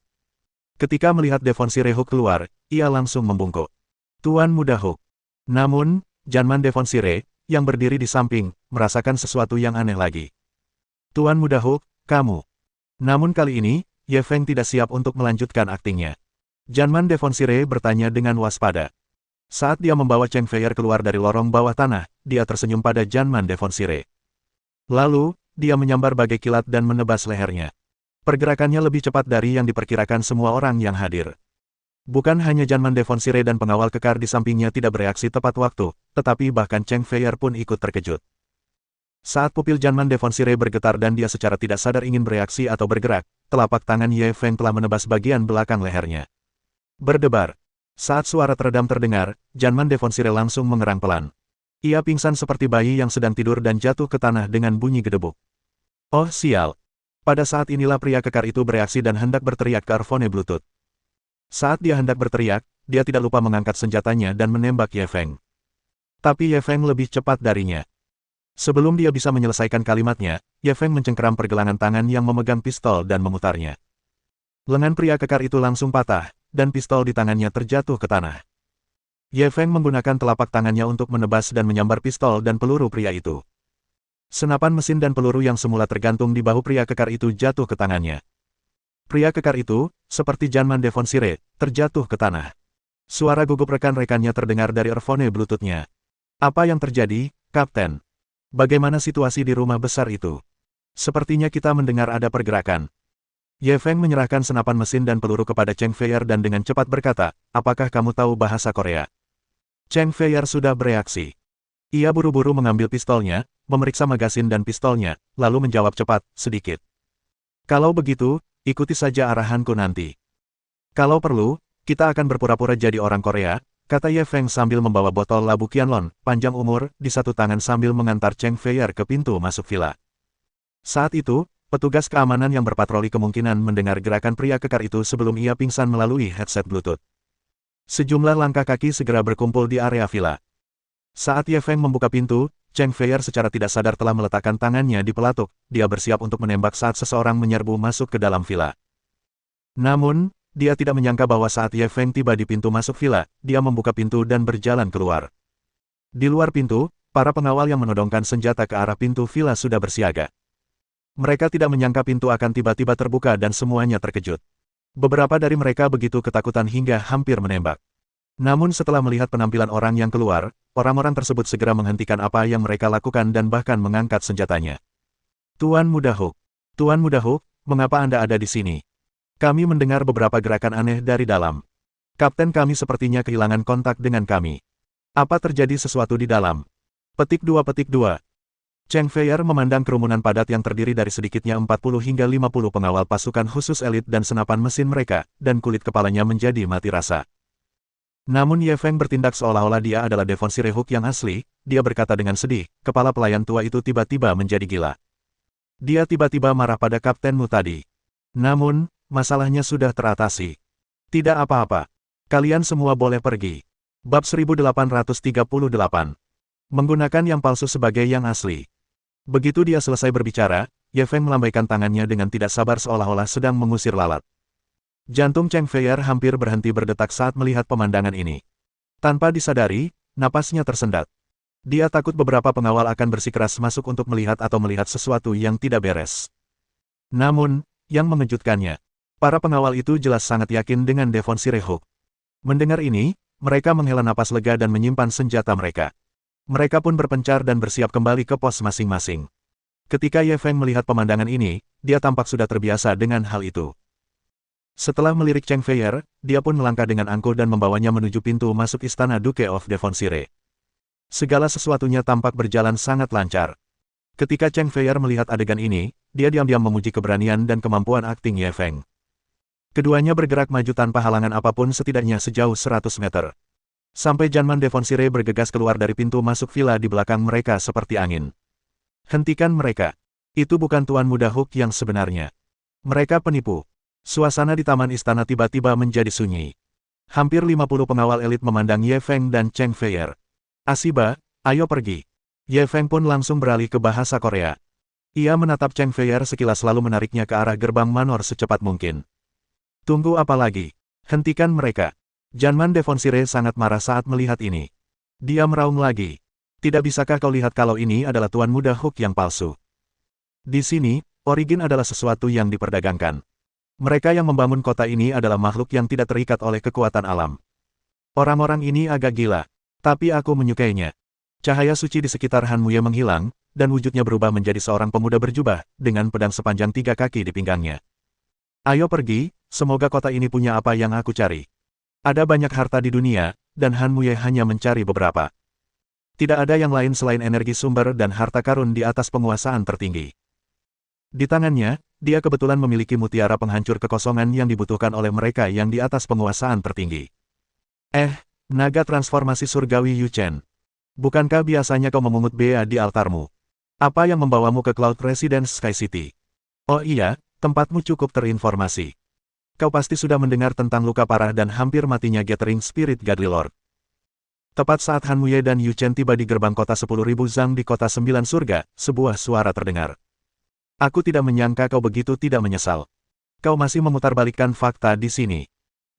Ketika melihat Devonshire Hook keluar, ia langsung membungkuk. Tuan Muda Hook. Namun, Janman Devonshire, yang berdiri di samping, merasakan sesuatu yang aneh lagi. Tuan Muda Hook, kamu. Namun kali ini, Ye Feng tidak siap untuk melanjutkan aktingnya. Janman Devonshire bertanya dengan waspada. Saat dia membawa Cheng Feier keluar dari lorong bawah tanah, dia tersenyum pada Janman Devonshire. Lalu, dia menyambar bagai kilat dan menebas lehernya. Pergerakannya lebih cepat dari yang diperkirakan semua orang yang hadir. Bukan hanya Janman Devonshire dan pengawal kekar di sampingnya tidak bereaksi tepat waktu, tetapi bahkan Cheng Feier pun ikut terkejut. Saat pupil Janman Devonshire bergetar dan dia secara tidak sadar ingin bereaksi atau bergerak, telapak tangan Ye Feng telah menebas bagian belakang lehernya. Berdebar. Saat suara teredam terdengar, Janman Devonshire langsung mengerang pelan. Ia pingsan seperti bayi yang sedang tidur dan jatuh ke tanah dengan bunyi gedebuk. Oh sial! Pada saat inilah pria kekar itu bereaksi dan hendak berteriak ke earphone Bluetooth. Saat dia hendak berteriak, dia tidak lupa mengangkat senjatanya dan menembak Ye Feng. Tapi Ye Feng lebih cepat darinya. Sebelum dia bisa menyelesaikan kalimatnya, Ye Feng mencengkeram pergelangan tangan yang memegang pistol dan memutarnya. Lengan pria kekar itu langsung patah, dan pistol di tangannya terjatuh ke tanah. Ye Feng menggunakan telapak tangannya untuk menebas dan menyambar pistol dan peluru pria itu. Senapan mesin dan peluru yang semula tergantung di bahu pria kekar itu jatuh ke tangannya. Pria kekar itu, seperti Janman Devonshire, terjatuh ke tanah. Suara gugup rekan-rekannya terdengar dari earphone Bluetooth-nya. Apa yang terjadi, Kapten? Bagaimana situasi di rumah besar itu? Sepertinya kita mendengar ada pergerakan. Ye Feng menyerahkan senapan mesin dan peluru kepada Cheng Feier dan dengan cepat berkata, apakah kamu tahu bahasa Korea? Cheng Feier sudah bereaksi. Ia buru-buru mengambil pistolnya, memeriksa magasin dan pistolnya, lalu menjawab cepat, sedikit. Kalau begitu, ikuti saja arahanku nanti. Kalau perlu, kita akan berpura-pura jadi orang Korea, kata Ye Feng sambil membawa botol labu Qianlong, panjang umur, di satu tangan sambil mengantar Cheng Feier ke pintu masuk villa. Saat itu, petugas keamanan yang berpatroli kemungkinan mendengar gerakan pria kekar itu sebelum ia pingsan melalui headset Bluetooth. Sejumlah langkah kaki segera berkumpul di area villa. Saat Ye Feng membuka pintu, Cheng Feier secara tidak sadar telah meletakkan tangannya di pelatuk, dia bersiap untuk menembak saat seseorang menyerbu masuk ke dalam villa. Namun, dia tidak menyangka bahwa saat Ye Feng tiba di pintu masuk villa, dia membuka pintu dan berjalan keluar. Di luar pintu, para pengawal yang menodongkan senjata ke arah pintu villa sudah bersiaga. Mereka tidak menyangka pintu akan tiba-tiba terbuka dan semuanya terkejut. Beberapa dari mereka begitu ketakutan hingga hampir menembak. Namun setelah melihat penampilan orang yang keluar, orang-orang tersebut segera menghentikan apa yang mereka lakukan dan bahkan mengangkat senjatanya. Tuan Muda Hook. Tuan Muda Hook, mengapa Anda ada di sini? Kami mendengar beberapa gerakan aneh dari dalam. Kapten kami sepertinya kehilangan kontak dengan kami. Apa terjadi sesuatu di dalam? Petik 2. Cheng Feier memandang kerumunan padat yang terdiri dari sedikitnya 40 hingga 50 pengawal pasukan khusus elit dan senapan mesin mereka, dan kulit kepalanya menjadi mati rasa. Namun Ye Feng bertindak seolah-olah dia adalah Devon Sirehuk yang asli, dia berkata dengan sedih, kepala pelayan tua itu tiba-tiba menjadi gila. Dia tiba-tiba marah pada kaptenmu tadi. Namun, masalahnya sudah teratasi. Tidak apa-apa. Kalian semua boleh pergi. Bab 1838. Menggunakan yang palsu sebagai yang asli. Begitu dia selesai berbicara, Ye Feng melambaikan tangannya dengan tidak sabar seolah-olah sedang mengusir lalat. Jantung Cheng Feier hampir berhenti berdetak saat melihat pemandangan ini. Tanpa disadari, napasnya tersendat. Dia takut beberapa pengawal akan bersikeras masuk untuk melihat atau melihat sesuatu yang tidak beres. Namun, yang mengejutkannya, para pengawal itu jelas sangat yakin dengan Devon Sirehuk. Mendengar ini, mereka menghela napas lega dan menyimpan senjata mereka. Mereka pun berpencar dan bersiap kembali ke pos masing-masing. Ketika Ye Feng melihat pemandangan ini, dia tampak sudah terbiasa dengan hal itu. Setelah melirik Cheng Feier, dia pun melangkah dengan angkuh dan membawanya menuju pintu masuk istana Duke of Devonshire. Segala sesuatunya tampak berjalan sangat lancar. Ketika Cheng Feier melihat adegan ini, dia diam-diam memuji keberanian dan kemampuan akting Ye Feng. Keduanya bergerak maju tanpa halangan apapun setidaknya sejauh 100 meter. Sampai Janman Devonshire bergegas keluar dari pintu masuk villa di belakang mereka seperti angin. Hentikan mereka. Itu bukan Tuan Muda Hook yang sebenarnya. Mereka penipu. Suasana di taman istana tiba-tiba menjadi sunyi. Hampir 50 pengawal elit memandang Ye Feng dan Cheng Feier. Asiba, ayo pergi. Ye Feng pun langsung beralih ke bahasa Korea. Ia menatap Cheng Feier sekilas lalu menariknya ke arah gerbang manor secepat mungkin. Tunggu apa lagi? Hentikan mereka. Janman Devonshire sangat marah saat melihat ini. Dia meraung lagi. Tidak bisakah kau lihat kalau ini adalah Tuan Muda Hook yang palsu? Di sini, origin adalah sesuatu yang diperdagangkan. Mereka yang membangun kota ini adalah makhluk yang tidak terikat oleh kekuatan alam. Orang-orang ini agak gila, tapi aku menyukainya. Cahaya suci di sekitar Han Muye menghilang, dan wujudnya berubah menjadi seorang pemuda berjubah, dengan pedang sepanjang 3 kaki di pinggangnya. Ayo pergi, semoga kota ini punya apa yang aku cari. Ada banyak harta di dunia, dan Han Muye hanya mencari beberapa. Tidak ada yang lain selain energi sumber dan harta karun di atas penguasaan tertinggi. Di tangannya, dia kebetulan memiliki mutiara penghancur kekosongan yang dibutuhkan oleh mereka yang di atas penguasaan tertinggi. Naga transformasi surgawi Yu Chen. Bukankah biasanya kau memungut bea di altarmu? Apa yang membawamu ke Cloud Residence Sky City? Oh iya, tempatmu cukup terinformasi. Kau pasti sudah mendengar tentang luka parah dan hampir matinya Gathering Spirit Godly Lord. Tepat saat Han Muye dan Yu Chen tiba di gerbang kota 10.000 Zhang di kota 9 surga, sebuah suara terdengar. Aku tidak menyangka kau begitu tidak menyesal. Kau masih memutarbalikkan fakta di sini.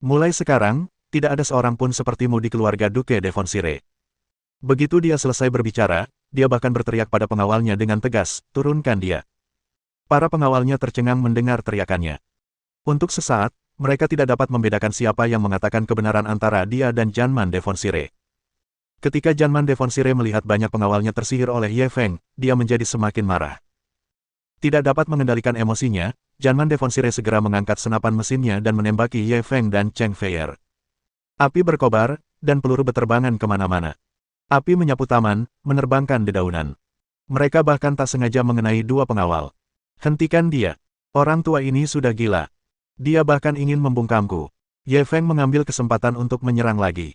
Mulai sekarang, tidak ada seorang pun sepertimu di keluarga Duke Devonshire. Begitu dia selesai berbicara, dia bahkan berteriak pada pengawalnya dengan tegas, turunkan dia. Para pengawalnya tercengang mendengar teriakannya. Untuk sesaat, mereka tidak dapat membedakan siapa yang mengatakan kebenaran antara dia dan Janman Devonshire. Ketika Janman Devonshire melihat banyak pengawalnya tersihir oleh Ye Feng, dia menjadi semakin marah. Tidak dapat mengendalikan emosinya, Janman Devonshire segera mengangkat senapan mesinnya dan menembaki Ye Feng dan Cheng Feier. Api berkobar, dan peluru berterbangan kemana-mana. Api menyapu taman, menerbangkan dedaunan. Mereka bahkan tak sengaja mengenai 2 pengawal. Hentikan dia. Orang tua ini sudah gila. Dia bahkan ingin membungkamku. Ye Feng mengambil kesempatan untuk menyerang lagi.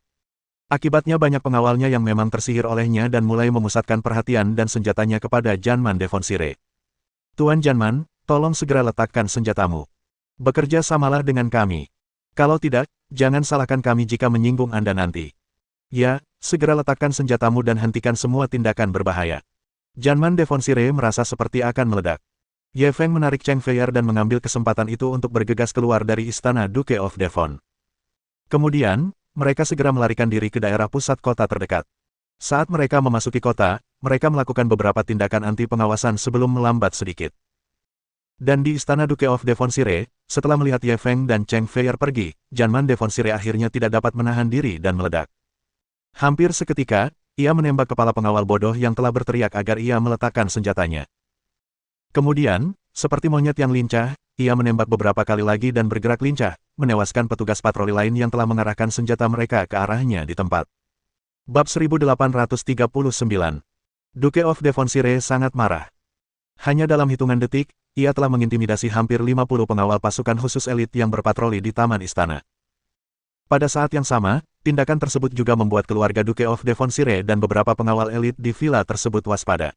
Akibatnya banyak pengawalnya yang memang tersihir olehnya dan mulai memusatkan perhatian dan senjatanya kepada Janman Devonshire. Tuan Janman, tolong segera letakkan senjatamu. Bekerja samalah dengan kami. Kalau tidak, jangan salahkan kami jika menyinggung Anda nanti. Ya, segera letakkan senjatamu dan hentikan semua tindakan berbahaya. Janman Devonshire merasa seperti akan meledak. Ye Feng menarik Cheng Feier dan mengambil kesempatan itu untuk bergegas keluar dari istana Duke of Devon. Kemudian, mereka segera melarikan diri ke daerah pusat kota terdekat. Saat mereka memasuki kota, mereka melakukan beberapa tindakan anti pengawasan sebelum melambat sedikit. Dan di istana Duke of Devonshire, setelah melihat Ye Feng dan Cheng Feier pergi, Janman Devonshire akhirnya tidak dapat menahan diri dan meledak. Hampir seketika, ia menembak kepala pengawal bodoh yang telah berteriak agar ia meletakkan senjatanya. Kemudian, seperti monyet yang lincah, ia menembak beberapa kali lagi dan bergerak lincah, menewaskan petugas patroli lain yang telah mengarahkan senjata mereka ke arahnya di tempat. Bab 1839. Duke of Devonshire sangat marah. Hanya dalam hitungan detik, ia telah mengintimidasi hampir 50 pengawal pasukan khusus elit yang berpatroli di taman istana. Pada saat yang sama, tindakan tersebut juga membuat keluarga Duke of Devonshire dan beberapa pengawal elit di villa tersebut waspada.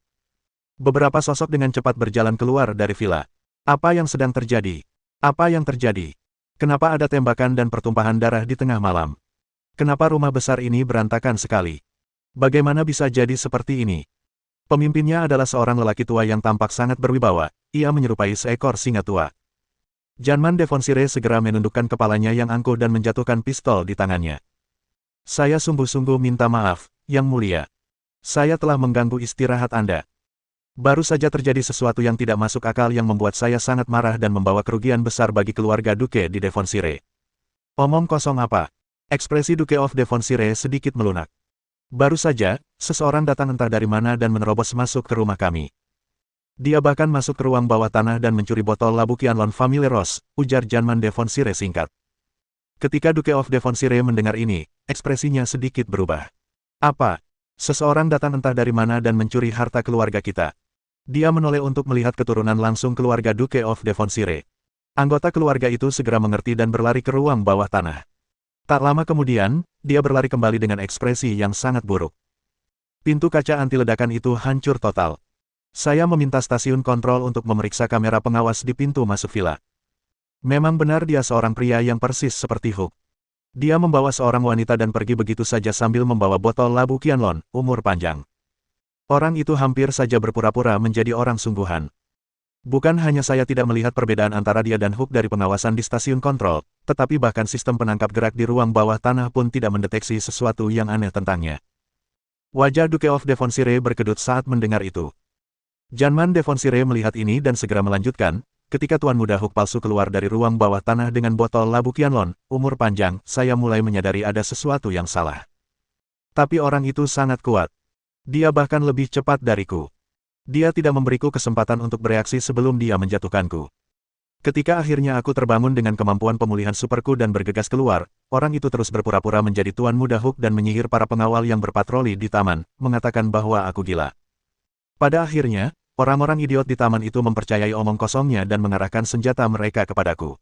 Beberapa sosok dengan cepat berjalan keluar dari villa. Apa yang sedang terjadi? Apa yang terjadi? Kenapa ada tembakan dan pertumpahan darah di tengah malam? Kenapa rumah besar ini berantakan sekali? Bagaimana bisa jadi seperti ini? Pemimpinnya adalah seorang lelaki tua yang tampak sangat berwibawa. Ia menyerupai seekor singa tua. Janman Devonshire segera menundukkan kepalanya yang angkuh dan menjatuhkan pistol di tangannya. Saya sungguh-sungguh minta maaf, Yang Mulia. Saya telah mengganggu istirahat Anda. Baru saja terjadi sesuatu yang tidak masuk akal yang membuat saya sangat marah dan membawa kerugian besar bagi keluarga Duke di Devonshire. Omong kosong apa? Ekspresi Duke of Devonshire sedikit melunak. Baru saja, seseorang datang entah dari mana dan menerobos masuk ke rumah kami. Dia bahkan masuk ke ruang bawah tanah dan mencuri botol labu Qianlong Family Rose, ujar Janman Devonshire singkat. Ketika Duke of Devonshire mendengar ini, ekspresinya sedikit berubah. Apa? Seseorang datang entah dari mana dan mencuri harta keluarga kita. Dia menoleh untuk melihat keturunan langsung keluarga Duke of Devonshire. Anggota keluarga itu segera mengerti dan berlari ke ruang bawah tanah. Tak lama kemudian, dia berlari kembali dengan ekspresi yang sangat buruk. Pintu kaca anti ledakan itu hancur total. Saya meminta stasiun kontrol untuk memeriksa kamera pengawas di pintu masuk villa. Memang benar dia seorang pria yang persis seperti Hook. Dia membawa seorang wanita dan pergi begitu saja sambil membawa botol labu Qianlong, umur panjang. Orang itu hampir saja berpura-pura menjadi orang sungguhan. Bukan hanya saya tidak melihat perbedaan antara dia dan Hook dari pengawasan di stasiun kontrol, tetapi bahkan sistem penangkap gerak di ruang bawah tanah pun tidak mendeteksi sesuatu yang aneh tentangnya. Wajah Duke of Devonshire berkedut saat mendengar itu. Janman Devonshire melihat ini dan segera melanjutkan, ketika Tuan Muda Hook palsu keluar dari ruang bawah tanah dengan botol labu Qianlong, umur panjang, saya mulai menyadari ada sesuatu yang salah. Tapi orang itu sangat kuat. Dia bahkan lebih cepat dariku. Dia tidak memberiku kesempatan untuk bereaksi sebelum dia menjatuhkanku. Ketika akhirnya aku terbangun dengan kemampuan pemulihan superku dan bergegas keluar, orang itu terus berpura-pura menjadi Tuan Muda Hook dan menyihir para pengawal yang berpatroli di taman, mengatakan bahwa aku gila. Pada akhirnya, orang-orang idiot di taman itu mempercayai omong kosongnya dan mengarahkan senjata mereka kepadaku.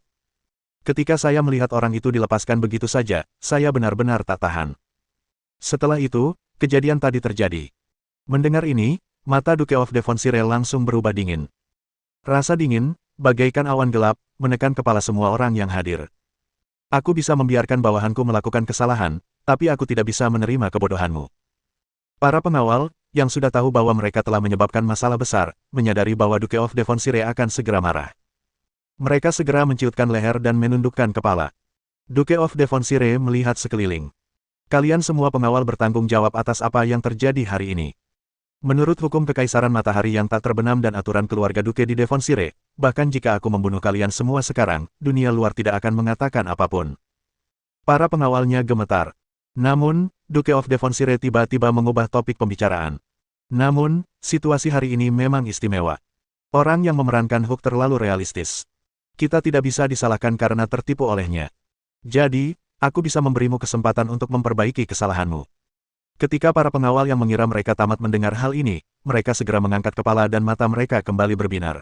Ketika saya melihat orang itu dilepaskan begitu saja, saya benar-benar tak tahan. Setelah itu, kejadian tadi terjadi. Mendengar ini, mata Duke of Devonshire langsung berubah dingin. Rasa dingin, bagaikan awan gelap, menekan kepala semua orang yang hadir. Aku bisa membiarkan bawahanku melakukan kesalahan, tapi aku tidak bisa menerima kebodohanmu. Para pengawal, yang sudah tahu bahwa mereka telah menyebabkan masalah besar, menyadari bahwa Duke of Devonshire akan segera marah. Mereka segera menciutkan leher dan menundukkan kepala. Duke of Devonshire melihat sekeliling. Kalian semua pengawal bertanggung jawab atas apa yang terjadi hari ini. Menurut hukum Kekaisaran Matahari yang tak terbenam dan aturan keluarga Duke di Devonshire, bahkan jika aku membunuh kalian semua sekarang, dunia luar tidak akan mengatakan apapun. Para pengawalnya gemetar. Namun, Duke of Devonshire tiba-tiba mengubah topik pembicaraan. Namun, situasi hari ini memang istimewa. Orang yang memerankan Hook terlalu realistis. Kita tidak bisa disalahkan karena tertipu olehnya. Jadi, aku bisa memberimu kesempatan untuk memperbaiki kesalahanmu. Ketika para pengawal yang mengira mereka tamat mendengar hal ini, mereka segera mengangkat kepala dan mata mereka kembali berbinar.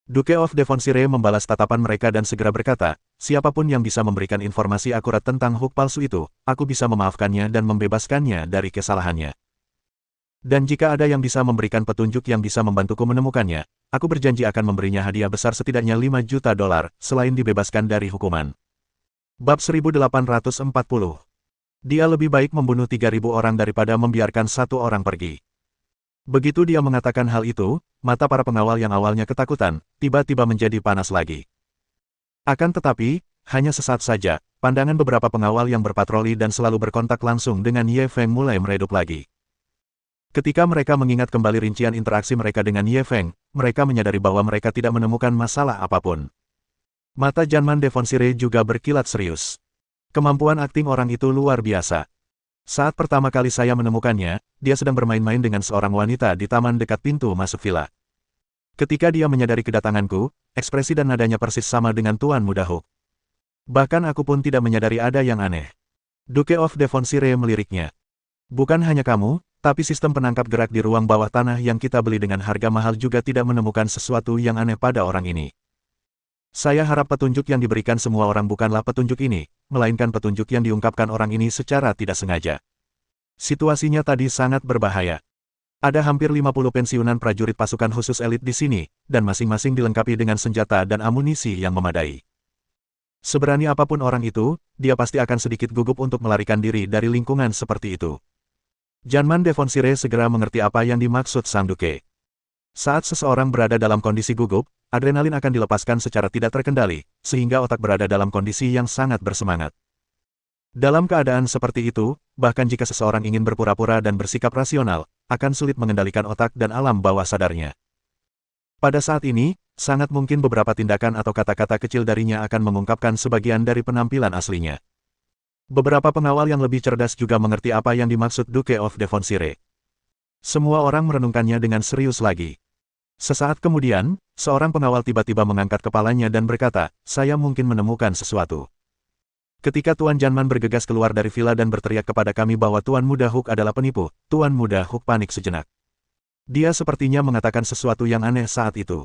Duke of Devonshire membalas tatapan mereka dan segera berkata, siapapun yang bisa memberikan informasi akurat tentang Hook palsu itu, aku bisa memaafkannya dan membebaskannya dari kesalahannya. Dan jika ada yang bisa memberikan petunjuk yang bisa membantuku menemukannya, aku berjanji akan memberinya hadiah besar setidaknya $5 juta, selain dibebaskan dari hukuman. Bab 1840. Dia lebih baik membunuh 3.000 orang daripada membiarkan satu orang pergi. Begitu dia mengatakan hal itu, mata para pengawal yang awalnya ketakutan, tiba-tiba menjadi panas lagi. Akan tetapi, hanya sesaat saja, pandangan beberapa pengawal yang berpatroli dan selalu berkontak langsung dengan Ye Feng mulai meredup lagi. Ketika mereka mengingat kembali rincian interaksi mereka dengan Ye Feng, mereka menyadari bahwa mereka tidak menemukan masalah apapun. Mata Janman Devonshire juga berkilat serius. Kemampuan akting orang itu luar biasa. Saat pertama kali saya menemukannya, dia sedang bermain-main dengan seorang wanita di taman dekat pintu masuk villa. Ketika dia menyadari kedatanganku, ekspresi dan nadanya persis sama dengan Tuan Muda Hook. Bahkan aku pun tidak menyadari ada yang aneh. Duke of Devonshire meliriknya. Bukan hanya kamu, tapi sistem penangkap gerak di ruang bawah tanah yang kita beli dengan harga mahal juga tidak menemukan sesuatu yang aneh pada orang ini. Saya harap petunjuk yang diberikan semua orang bukanlah petunjuk ini, melainkan petunjuk yang diungkapkan orang ini secara tidak sengaja. Situasinya tadi sangat berbahaya. Ada hampir 50 pensiunan prajurit pasukan khusus elit di sini, dan masing-masing dilengkapi dengan senjata dan amunisi yang memadai. Seberani apapun orang itu, dia pasti akan sedikit gugup untuk melarikan diri dari lingkungan seperti itu. Janman Devonsire segera mengerti apa yang dimaksud Sang Duke. Saat seseorang berada dalam kondisi gugup, adrenalin akan dilepaskan secara tidak terkendali, sehingga otak berada dalam kondisi yang sangat bersemangat. Dalam keadaan seperti itu, bahkan jika seseorang ingin berpura-pura dan bersikap rasional, akan sulit mengendalikan otak dan alam bawah sadarnya. Pada saat ini, sangat mungkin beberapa tindakan atau kata-kata kecil darinya akan mengungkapkan sebagian dari penampilan aslinya. Beberapa pengawal yang lebih cerdas juga mengerti apa yang dimaksud Duke of Devonsire. Semua orang merenungkannya dengan serius lagi. Sesaat kemudian, seorang pengawal tiba-tiba mengangkat kepalanya dan berkata, "Saya mungkin menemukan sesuatu." Ketika Tuan Janman bergegas keluar dari villa dan berteriak kepada kami bahwa Tuan Muda Hook adalah penipu, Tuan Muda Hook panik sejenak. Dia sepertinya mengatakan sesuatu yang aneh saat itu.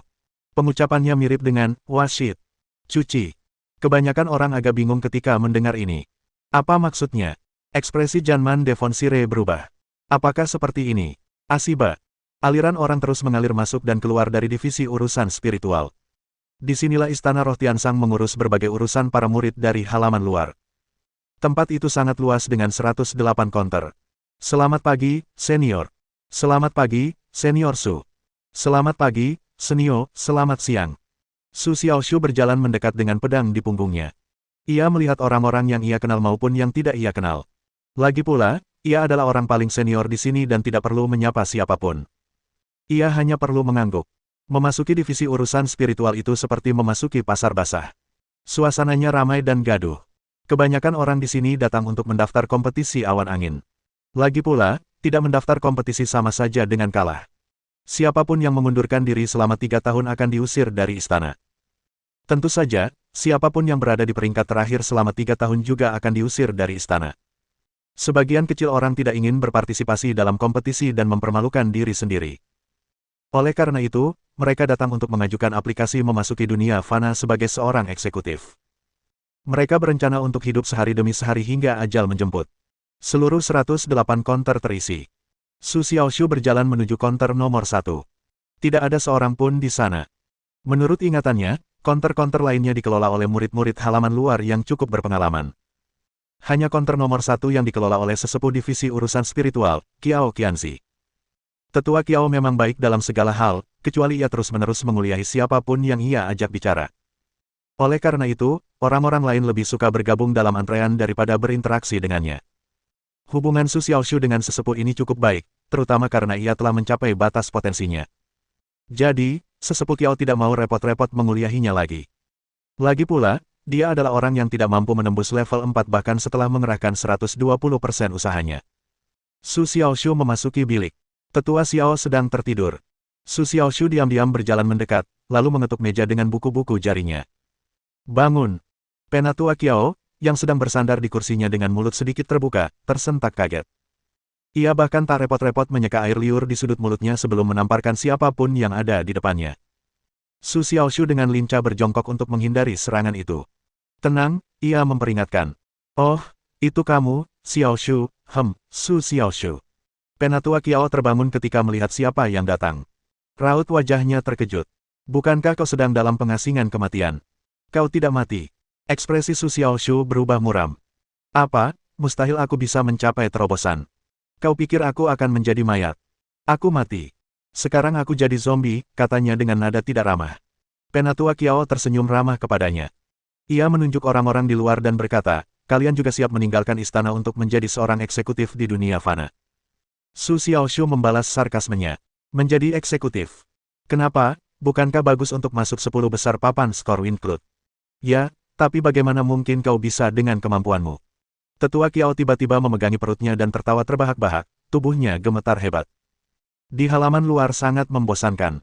Pengucapannya mirip dengan, "Wah shit. Cuci." Kebanyakan orang agak bingung ketika mendengar ini. Apa maksudnya? Ekspresi Janman Devonsire berubah. Apakah seperti ini? Asiba. Aliran orang terus mengalir masuk dan keluar dari divisi urusan spiritual. Disinilah Istana Roh Tiansang mengurus berbagai urusan para murid dari halaman luar. Tempat itu sangat luas dengan 108 counter. Selamat pagi, senior. Selamat pagi, senior Su. Selamat pagi, senior, selamat siang. Su Xiaoshu berjalan mendekat dengan pedang di punggungnya. Ia melihat orang-orang yang ia kenal maupun yang tidak ia kenal. Lagi pula, ia adalah orang paling senior di sini dan tidak perlu menyapa siapapun. Ia hanya perlu mengangguk. Memasuki divisi urusan spiritual itu seperti memasuki pasar basah. Suasananya ramai dan gaduh. Kebanyakan orang di sini datang untuk mendaftar kompetisi awan angin. Lagi pula, tidak mendaftar kompetisi sama saja dengan kalah. Siapapun yang mengundurkan diri selama 3 tahun akan diusir dari istana. Tentu saja, siapapun yang berada di peringkat terakhir selama 3 tahun juga akan diusir dari istana. Sebagian kecil orang tidak ingin berpartisipasi dalam kompetisi dan mempermalukan diri sendiri. Oleh karena itu, mereka datang untuk mengajukan aplikasi memasuki dunia fana sebagai seorang eksekutif. Mereka berencana untuk hidup sehari demi sehari hingga ajal menjemput. Seluruh 108 counter terisi. Su Xiaoshu berjalan menuju counter nomor 1. Tidak ada seorang pun di sana. Menurut ingatannya, counter-counter lainnya dikelola oleh murid-murid halaman luar yang cukup berpengalaman. Hanya counter nomor 1 yang dikelola oleh sesepuh divisi urusan spiritual, Qiao Qianzi. Tetua Qiao memang baik dalam segala hal, kecuali ia terus-menerus menguliahi siapapun yang ia ajak bicara. Oleh karena itu, orang-orang lain lebih suka bergabung dalam antrean daripada berinteraksi dengannya. Hubungan Su Xiaoshu dengan sesepuh ini cukup baik, terutama karena ia telah mencapai batas potensinya. Jadi, sesepuh Qiao tidak mau repot-repot menguliahinya lagi. Lagi pula, dia adalah orang yang tidak mampu menembus level 4 bahkan setelah mengerahkan 120% usahanya. Su Xiaoshu memasuki bilik. Tetua Xiao sedang tertidur. Su Xiaoshu diam-diam berjalan mendekat, lalu mengetuk meja dengan buku-buku jarinya. "Bangun!" Penatua Qiao, yang sedang bersandar di kursinya dengan mulut sedikit terbuka, tersentak kaget. Ia bahkan tak repot-repot menyeka air liur di sudut mulutnya sebelum menamparkan siapapun yang ada di depannya. Su Xiaoshu dengan lincah berjongkok untuk menghindari serangan itu. "Tenang," ia memperingatkan. "Oh, itu kamu, Xiaoshu, Su Xiaoshu." Penatua Qiao terbangun ketika melihat siapa yang datang. Raut wajahnya terkejut. "Bukankah kau sedang dalam pengasingan kematian? Kau tidak mati." Ekspresi Su Xiaoshu berubah muram. "Apa, mustahil aku bisa mencapai terobosan. Kau pikir aku akan menjadi mayat? Aku mati. Sekarang aku jadi zombie," katanya dengan nada tidak ramah. Penatua Qiao tersenyum ramah kepadanya. Ia menunjuk orang-orang di luar dan berkata, "Kalian juga siap meninggalkan istana untuk menjadi seorang eksekutif di dunia fana?" Su Xiaoshu membalas sarkasmenya. "Menjadi eksekutif? Kenapa? Bukankah bagus untuk masuk 10 besar papan skor Winclud?" "Ya, tapi bagaimana mungkin kau bisa dengan kemampuanmu?" Tetua Qiao tiba-tiba memegangi perutnya dan tertawa terbahak-bahak, tubuhnya gemetar hebat. Di halaman luar sangat membosankan.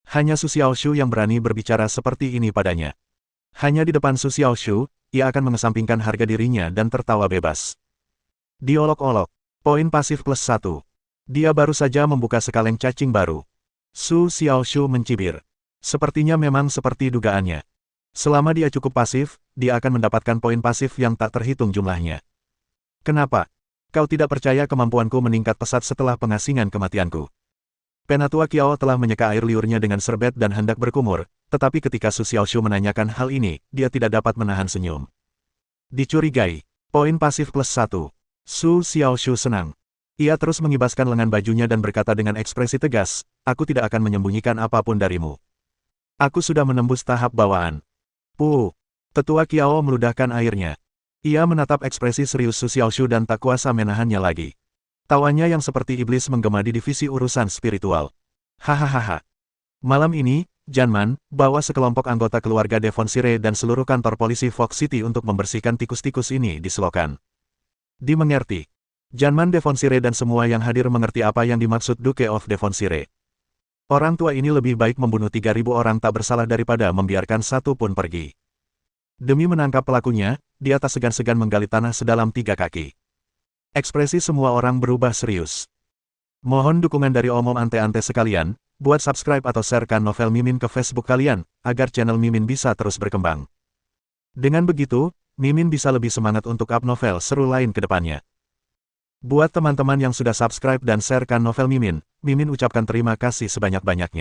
Hanya Su Xiaoshu yang berani berbicara seperti ini padanya. Hanya di depan Su Xiaoshu, ia akan mengesampingkan harga dirinya dan tertawa bebas. Diolok-olok. Poin pasif +1. Dia baru saja membuka sekaleng cacing baru. Su Xiaoshu mencibir. Sepertinya memang seperti dugaannya. Selama dia cukup pasif, dia akan mendapatkan poin pasif yang tak terhitung jumlahnya. Kenapa? Kau tidak percaya kemampuanku meningkat pesat setelah pengasingan kematianku? Penatua Kiao telah menyeka air liurnya dengan serbet dan hendak berkumur, tetapi ketika Su Xiaoshu menanyakan hal ini, dia tidak dapat menahan senyum. Dicurigai. Poin pasif +1. Su Xiaoshu senang. Ia terus mengibaskan lengan bajunya dan berkata dengan ekspresi tegas, aku tidak akan menyembunyikan apapun darimu. Aku sudah menembus tahap bawaan. Tetua Kiao meludahkan airnya. Ia menatap ekspresi serius Su Xiaoshu dan tak kuasa menahannya lagi. Tawanya yang seperti iblis menggema di divisi urusan spiritual. Hahaha. Malam ini, Janman, bawa sekelompok anggota keluarga Devonsire dan seluruh kantor polisi Fox City untuk membersihkan tikus-tikus ini di selokan. Dimengerti. Janman Devonsire dan semua yang hadir mengerti apa yang dimaksud Duke of Devonsire. Orang tua ini lebih baik membunuh 3.000 orang tak bersalah daripada membiarkan satu pun pergi. Demi menangkap pelakunya, dia tak segan-segan menggali tanah sedalam 3 kaki. Ekspresi semua orang berubah serius. Mohon dukungan dari omom ante-ante sekalian, buat subscribe atau sharekan novel Mimin ke Facebook kalian, agar channel Mimin bisa terus berkembang. Dengan begitu, Mimin bisa lebih semangat untuk up novel seru lain ke depannya. Buat teman-teman yang sudah subscribe dan sharekan novel Mimin, Mimin ucapkan terima kasih sebanyak-banyaknya.